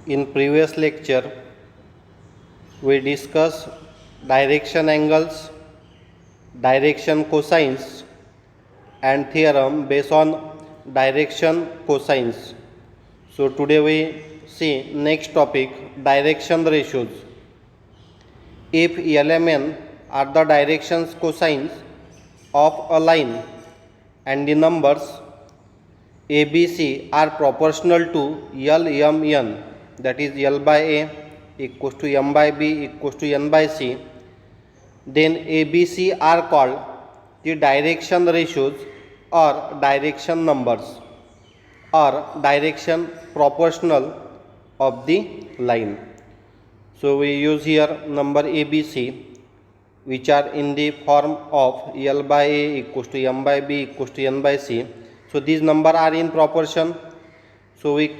In previous lecture, we discussed direction angles, direction cosines, and theorem based on direction cosines. So today we see next topic, direction ratios. If LMN are the directions cosines of a line and the numbers ABC are proportional to LMN, that is L by A equals to M by B equals to N by C, then ABC are called the direction ratios or direction numbers or direction proportional of the line. So we use here number ABC, which are in the form of L by A equals to M by B equals to N by C. So these numbers are in proportion. So we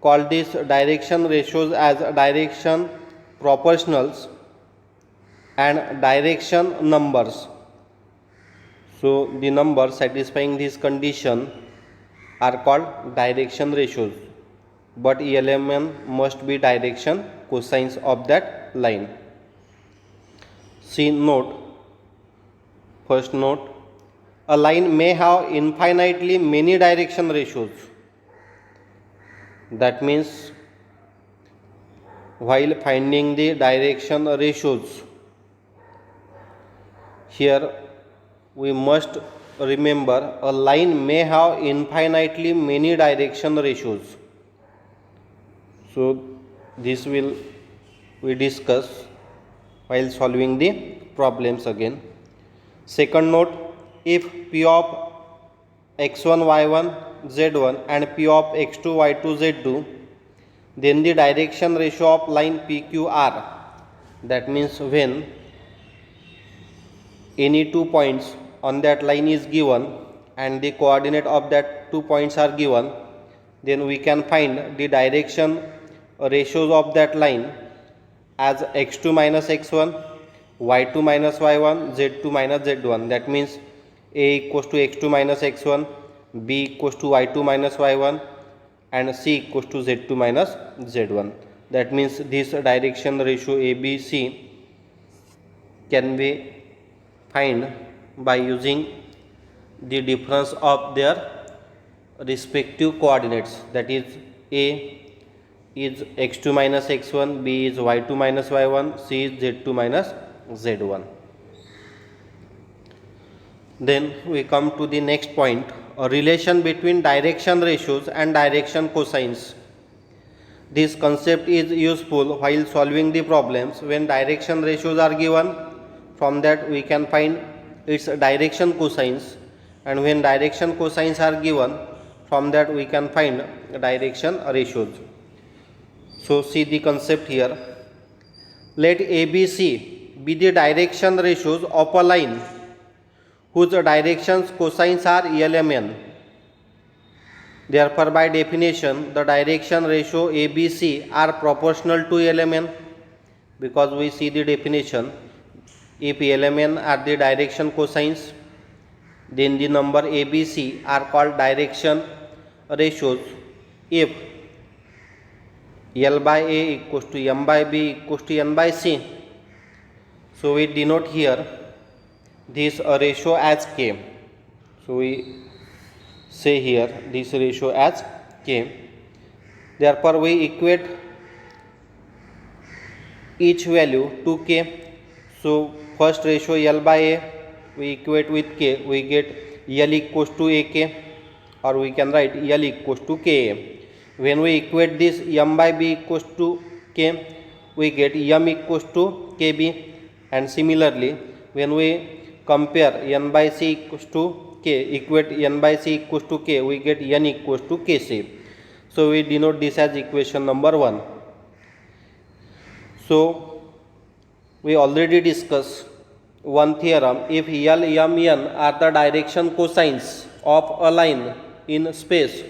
call these direction ratios as direction proportionals and direction numbers. So the numbers satisfying this condition are called direction ratios, but LMN must be direction cosines of that line. See note, first note, a line may have infinitely many direction ratios. That means while finding the direction ratios, here we must remember a line may have infinitely many direction ratios. So this will we discuss while solving the problems again. Second note, if P of x1 y1 z1 and P of x2 y2 z2, then the direction ratio of line PQR, that means when any 2 points on that line is given and the coordinate of that 2 points are given, then we can find the direction ratios of that line as x2 minus x1, y2 minus y1, z2 minus z1. That means A equals to x2 minus x1, B equals to y2 minus y1, and C equals to z2 minus z1. That means this direction ratio ABC can be find by using the difference of their respective coordinates. That is, A is x2 minus x1, B is y2 minus y1, C is z2 minus z1. Then we come to the next point, a relation between direction ratios and direction cosines. This concept is useful while solving the problems when direction ratios are given. From that we can find its direction cosines, and when direction cosines are given, from that we can find direction ratios. So see the concept here. Let ABC be the direction ratios of a line whose directions cosines are LMN. Therefore, by definition, the direction ratio ABC are proportional to LMN, because we see the definition. If LMN are the direction cosines, then the number ABC are called direction ratios. If L by A equals to M by B equals to N by C, so we denote here this ratio as K. So we say here this ratio as K. Therefore, we equate each value to K. So first ratio L by A we equate with K, we get L equals to AK, or we can write L equals to Ka. When we equate this M by B equals to K, we get M equals to KB, and similarly when we compare N by C equals to K, equate N by C equals to K, we get N equals to Kc. So we denote this as equation number 1. So we already discussed one theorem. If L, M, N are the direction cosines of a line in space,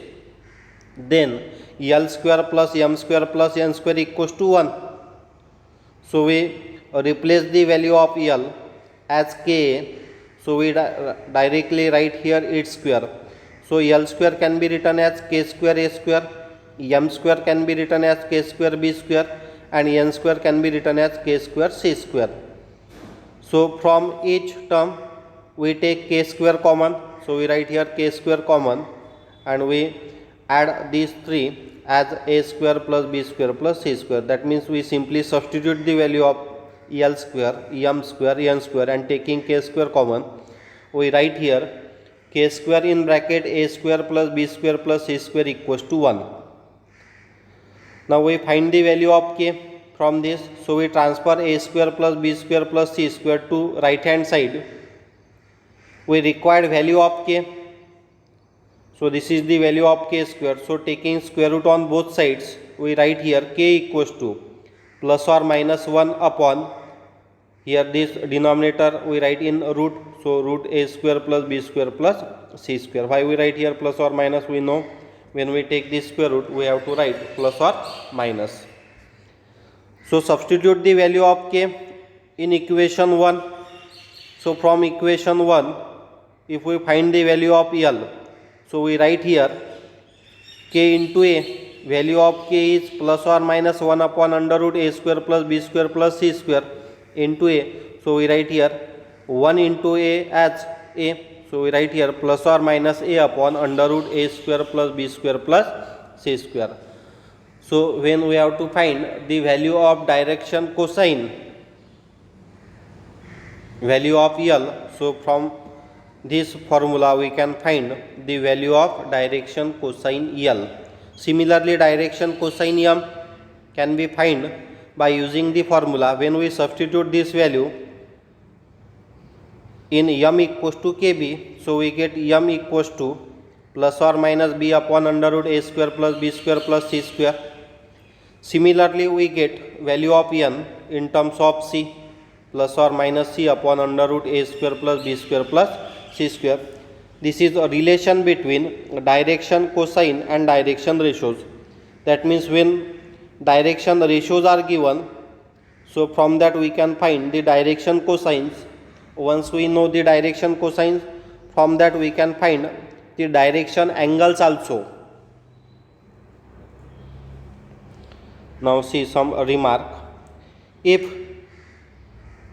then L square plus M square plus N square equals to 1. So we replace the value of L as Ka. So we directly write here its square. So L square can be written as K square A square, m square can be written as k square b square and n square can be written as k square c square. So from each term we take k square common. So we write here k square common and we add these three as a square plus b square plus c square. That means we simply substitute the value of l square, m square, n square and taking k square common, we write here k square in bracket a square plus b square plus c square equals to 1. Now we find the value of k from this. So we transfer a square plus b square plus c square to right hand side. We required value of k. So this is the value of k square. So taking square root on both sides, we write here k equals to plus or minus 1 upon, here this denominator we write in root. So root a square plus b square plus c square. Why we write here plus or minus? We know when we take this square root we have to write plus or minus. So substitute the value of k in equation 1. So from equation 1, if we find the value of L, so we write here k into a, value of k is plus or minus 1 upon under root a square plus b square plus c square into a. So we write here 1 into a as a. So we write here plus or minus a upon under root a square plus b square plus c square. So when we have to find the value of direction cosine, value of L, so from this formula we can find the value of direction cosine L. Similarly, direction cosine m can be found by using the formula. When we substitute this value in m equals to kb, so we get m equals to plus or minus b upon under root a square plus b square plus c square. Similarly, we get value of n in terms of c, plus or minus c upon under root a square plus b square plus c square. This is a relation between direction cosine and direction ratios. That means when direction ratios are given, so from that we can find the direction cosines. Once we know the direction cosines, from that we can find the direction angles also. Now see some remark. If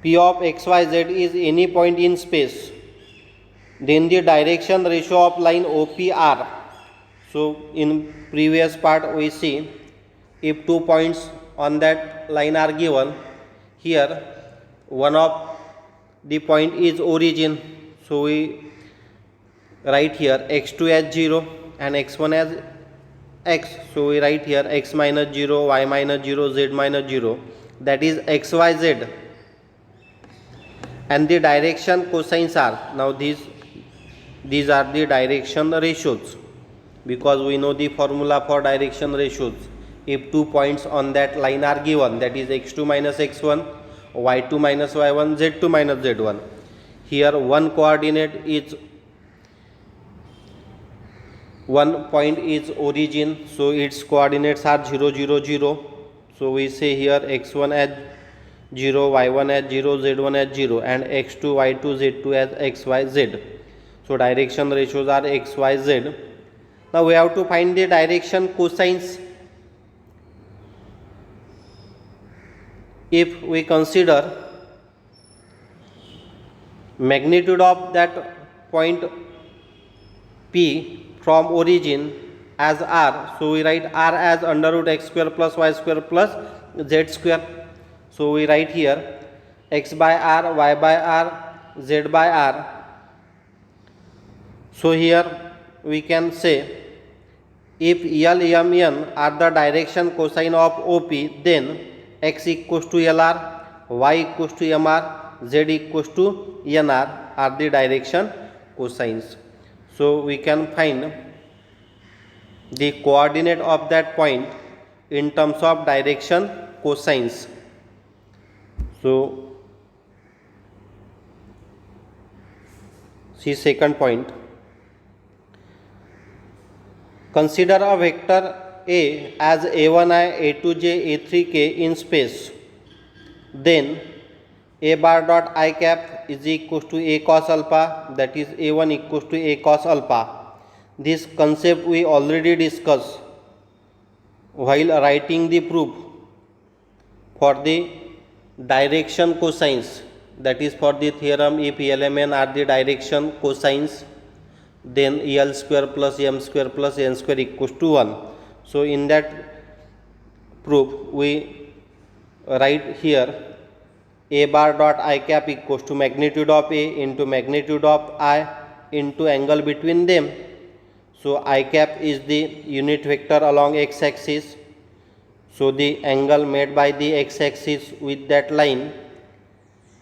P of xyz is any point in space, then the direction ratio of line OPR. So in previous part we see if 2 points on that line are given, here one of the point is origin. So we write here x2 as 0 and x1 as x. So we write here x minus 0, y minus 0, z minus 0, that is xyz. And the direction cosines are, now these are the direction ratios, because we know the formula for direction ratios. If 2 points on that line are given, that is x2 minus x1, y2 minus y1, z2 minus z1. Here one coordinate is, one point is origin, so its coordinates are 0, 0, 0. So we say here x1 as 0, y1 as 0, z1 as 0 and x2, y2, z2 as x, y, z. So direction ratios are x, y, z. Now we have to find the direction cosines. If we consider magnitude of that point P from origin as r, so we write r as under root x square plus y square plus z square. So we write here x by r, y by r, z by r. So here we can say if L, M, N are the direction cosine of OP, then x equals to LR, y equals to MR, z equals to NR are the direction cosines. So we can find the coordinate of that point in terms of direction cosines. So see second point. Consider a vector A as a1i, a2j, a3k in space. Then a bar dot I cap is equals to a cos alpha, that is a1 equals to a cos alpha. This concept we already discussed while writing the proof for the direction cosines, that is for the theorem, if LMN are the direction cosines, then L square plus M square plus N square equals to 1. So in that proof we write here A bar dot I cap equals to magnitude of A into magnitude of I into angle between them. So I cap is the unit vector along x axis. So the angle made by the x axis with that line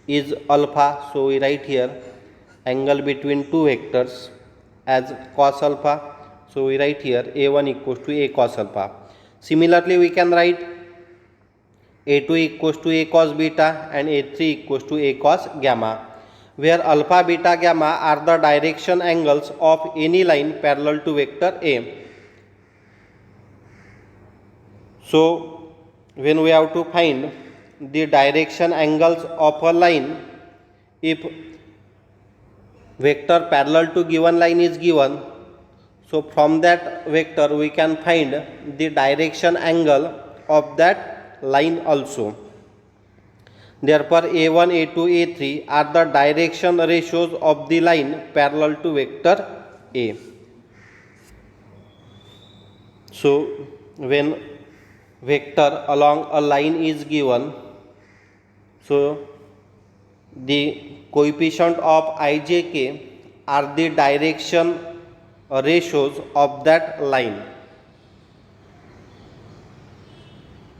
is alpha. So we write here angle between two vectors as cos alpha. So we write here A1 equals to A cos alpha. Similarly, we can write A2 equals to A cos beta and A3 equals to A cos gamma, where alpha, beta, gamma are the direction angles of any line parallel to vector A. So when we have to find the direction angles of a line, if vector parallel to given line is given, so from that vector we can find the direction angle of that line also. Therefore A1, A2, A3 are the direction ratios of the line parallel to vector A. So when vector along a line is given, so the coefficient of ijk are the direction ratios of that line.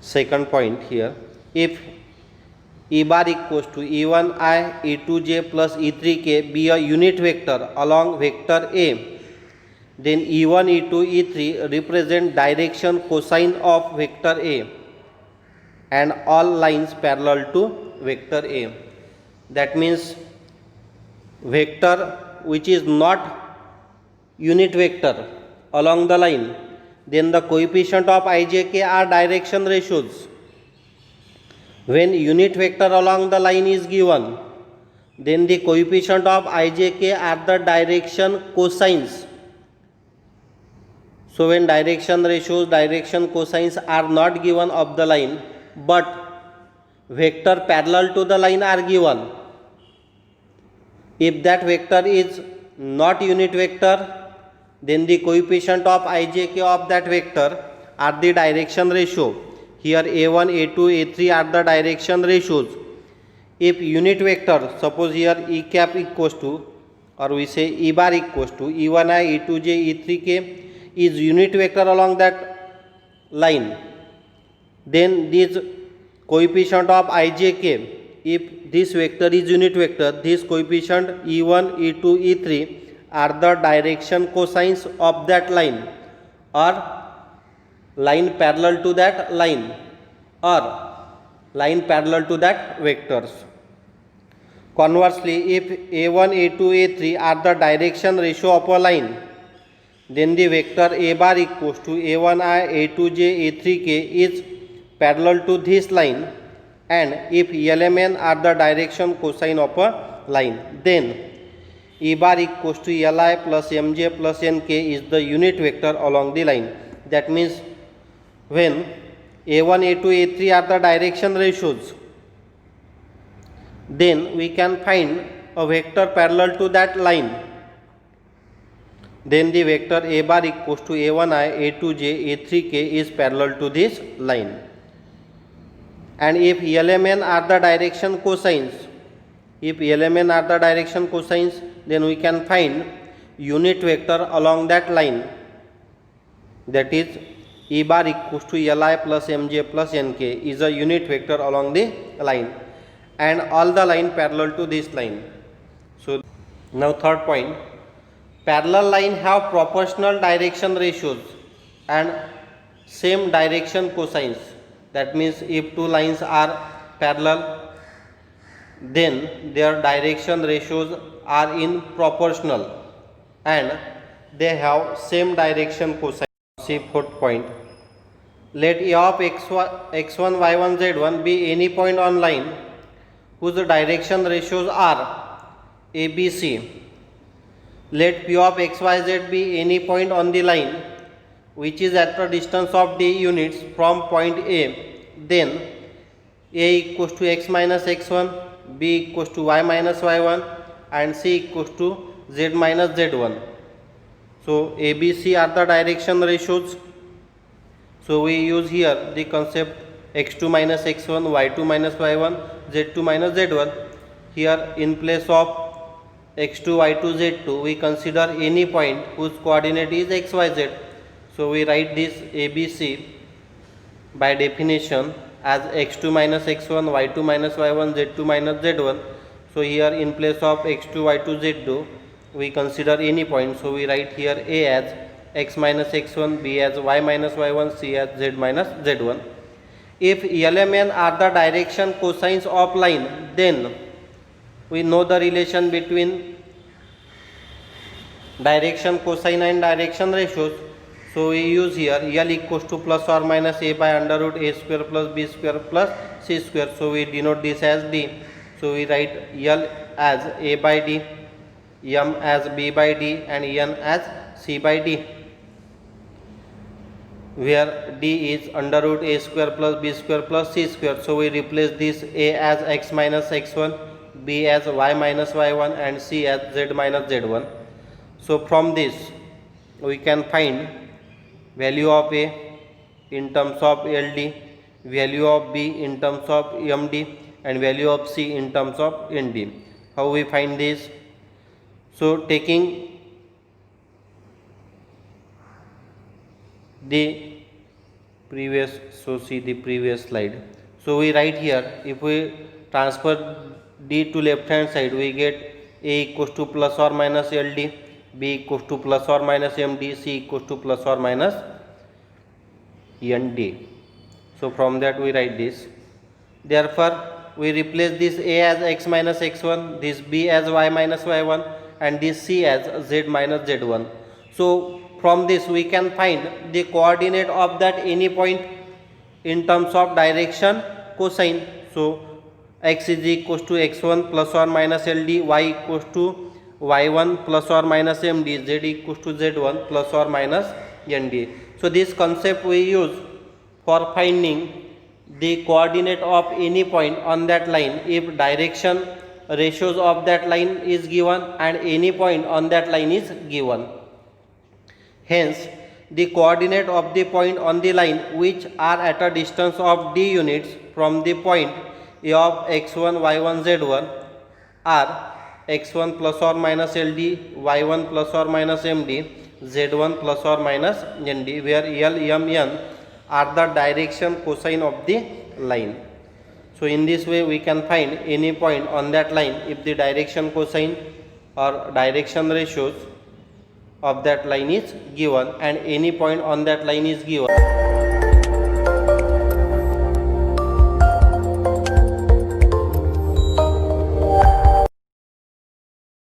Second point here, if E bar equals to E1i, E2j plus E3k be a unit vector along vector A, then E1, E2, E3 represent direction cosine of vector A and all lines parallel to vector A. That means vector which is not unit vector along the line, then the coefficient of ijk are direction ratios. When unit vector along the line is given, then the coefficient of ijk are the direction cosines. So when direction ratios, direction cosines are not given of the line, but vector parallel to the line are given, if that vector is not unit vector, then the coefficient of ijk of that vector are the direction ratio. Here A1, A2, A3 are the direction ratios. If unit vector, suppose here E cap equals to, or we say E bar equals to E1i, E2j, E3k is unit vector along that line, then this coefficient of ijk, if this vector is unit vector, this coefficient E1, E2, E3 are the direction cosines of that line or line parallel to that line or line parallel to that vectors. Conversely, if A1, A2, A3 are the direction ratio of a line, then the vector A bar equals to A1i, A2j, A3k is parallel to this line, and if LMN are the direction cosine of a line, then E bar equals to Li plus Mj plus Nk is the unit vector along the line. That means when A1, A2, A3 are the direction ratios, then we can find a vector parallel to that line. Then the vector A bar equals to A1i, A2j, A3k is parallel to this line. And if LMN are the direction cosines, then we can find unit vector along that line, that is E bar equals to Li plus Mj plus Nk is a unit vector along the line and all the line parallel to this line. So now third point, parallel line have proportional direction ratios and same direction cosines. That means if two lines are parallel, then their direction ratios are in proportional and they have same direction cosine. See fourth point, let A of x1, y1, z1 be any point on line whose direction ratios are A, B, C. Let P of x, y, z be any point on the line which is at a distance of d units from point A, then A equals to x minus x1, B equals to y minus y1 and C equals to z minus z1. So A, B, C are the direction ratios. So we use here the concept x2 minus x1, y2 minus y1, z2 minus z1. Here in place of x2, y2, z2 we consider any point whose coordinate is x, y, z. So we write this ABC by definition as x2 minus x1, y2 minus y1, z2 minus z1. So here in place of x2, y2, z2 we consider any point. So we write here A as x minus x1, B as y minus y1, C as z minus z1. If L M N are the direction cosines of line, then we know the relation between direction cosine and direction ratios. So we use here L equals to plus or minus A by under root A square plus B square plus C square. So we denote this as D. So we write L as A by D, M as B by D and N as C by D, where D is under root A square plus B square plus C square. So we replace this A as x minus x1, B as y minus y1 and C as z minus z1. So from this we can find value of A in terms of LD, value of B in terms of MD and value of C in terms of ND. How we find this? So taking the previous, so see the previous slide. So we write here, if we transfer D to left hand side, we get A equals to plus or minus LD, B equals to plus or minus MD, C equals to plus or minus ND. So from that we write this. Therefore we replace this A as x minus x1, this B as y minus y1 and this C as z minus z1. So from this we can find the coordinate of that any point in terms of direction cosine. So x is equals to x1 plus or minus LD, y equals to y1 plus or minus MD, z equals to z1 plus or minus ND. So this concept we use for finding the coordinate of any point on that line if direction ratios of that line is given and any point on that line is given. Hence the coordinate of the point on the line which are at a distance of d units from the point A of x1, y1, z1 are x1 plus or minus LD, y1 plus or minus MD, z1 plus or minus ND, where L, M, N are the direction cosine of the line. So in this way we can find any point on that line if the direction cosine or direction ratios of that line is given and any point on that line is given.